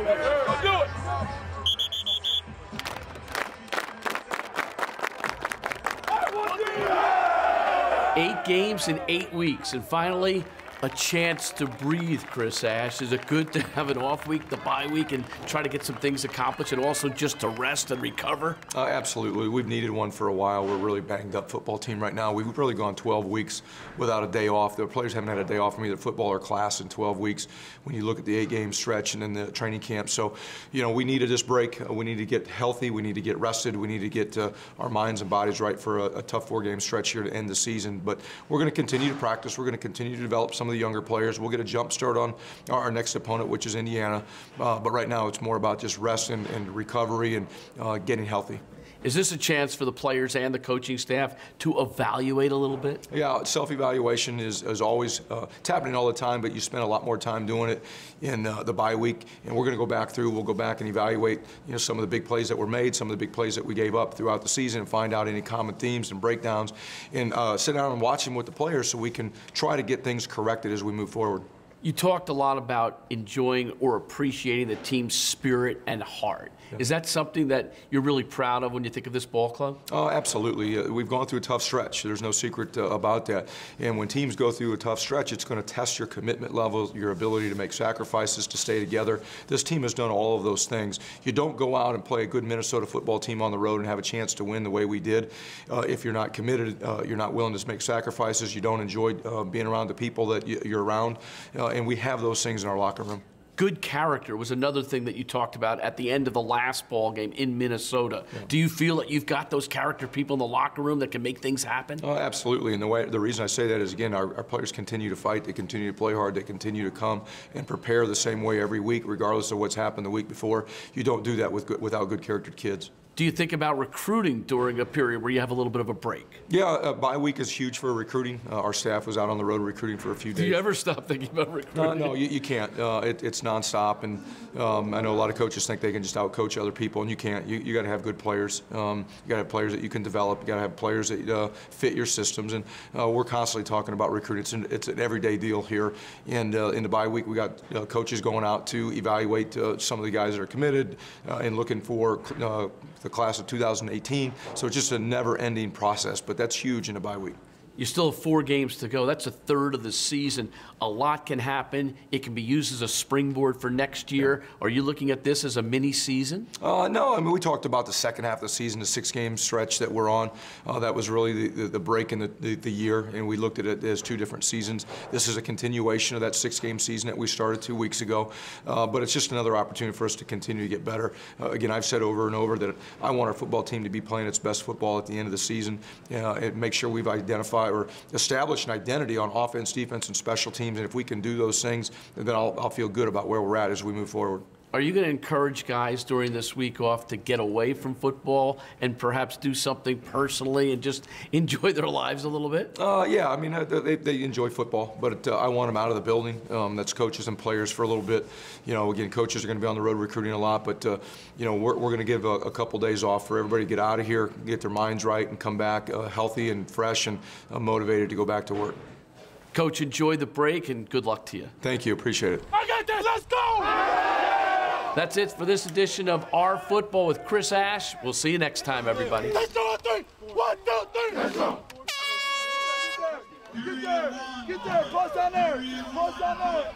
Go do it. 8 games in 8 weeks, and finally, a chance to breathe, Chris Ash. Is it good to have an off week, the bye week, and try to get some things accomplished, and also just to rest and recover? Absolutely. We've needed one for a while. We're a really banged up football team right now. We've really gone 12 weeks without a day off. The players haven't had a day off from either football or class in 12 weeks when you look at the 8-game stretch and then the training camp. So, you know, we needed this break. We need to get healthy. We need to get rested. We need to get our minds and bodies right for a tough 4-game stretch here to end the season. But we're going to continue to practice. We're going to continue to develop some of the younger players. We'll get a jump start on our next opponent, which is Indiana. But right now, it's more about just rest and recovery and getting healthy. Is this a chance for the players and the coaching staff to evaluate a little bit? Yeah, self-evaluation is always it's happening all the time, but you spend a lot more time doing it in the bye week. And we're going to go back through. We'll go back and evaluate, you know, some of the big plays that were made, some of the big plays that we gave up throughout the season, and find out any common themes and breakdowns, and sit down and watch them with the players so we can try to get things corrected as we move forward. You talked a lot about enjoying or appreciating the team's spirit and heart. Yeah. Is that something that you're really proud of when you think of this ball club? Oh, absolutely. We've gone through a tough stretch. There's no secret about that. And when teams go through a tough stretch, it's going to test your commitment level, your ability to make sacrifices, to stay together. This team has done all of those things. You don't go out and play a good Minnesota football team on the road and have a chance to win the way we did if you're not committed, you're not willing to make sacrifices, you don't enjoy being around the people that you're around. And we have those things in our locker room. Good character was another thing that you talked about at the end of the last ball game in Minnesota. Yeah. Do you feel that you've got those character people in the locker room that can make things happen? Oh, absolutely. And the reason I say that is, again, our players continue to fight. They continue to play hard. They continue to come and prepare the same way every week, regardless of what's happened the week before. You don't do that without good charactered kids. Do you think about recruiting during a period where you have a little bit of a break? Yeah, bye week is huge for recruiting. Our staff was out on the road recruiting for a few days. Do you ever stop thinking about recruiting? No, you can't. It's nonstop, and I know a lot of coaches think they can just out-coach other people, and you can't. You got to have good players. You got to have players that you can develop. You got to have players that fit your systems, and we're constantly talking about recruiting. It's an everyday deal here. And in the bye week, we got coaches going out to evaluate some of the guys that are committed and looking for the class of 2018. So it's just a never-ending process, but that's huge in a bye week. You still have 4 games to go. That's a third of the season. A lot can happen. It can be used as a springboard for next year. Yeah. Are you looking at this as a mini season? No, I mean, we talked about the second half of the season, the 6-game stretch that we're on. That was really the break in the year, and we looked at it as 2 different seasons. This is a continuation of that 6-game season that we started 2 weeks ago, but it's just another opportunity for us to continue to get better. Again, I've said over and over that I want our football team to be playing its best football at the end of the season, and make sure we've identified or establish an identity on offense, defense, and special teams. And if we can do those things, then I'll feel good about where we're at as we move forward. Are you going to encourage guys during this week off to get away from football and perhaps do something personally and just enjoy their lives a little bit? Yeah, I mean, they enjoy football, but I want them out of the building. That's coaches and players for a little bit. You know, again, coaches are going to be on the road recruiting a lot, but, you know, we're going to give a couple days off for everybody to get out of here, get their minds right, and come back healthy and fresh and motivated to go back to work. Coach, enjoy the break, and good luck to you. Thank you. Appreciate it. I got this. Let's go! That's it for this edition of Our Football with Chris Ash. We'll see you next time, everybody. Let's go, 3. 1, 2, 3. Let's go. Get there. Get there. Close down there. Close down there.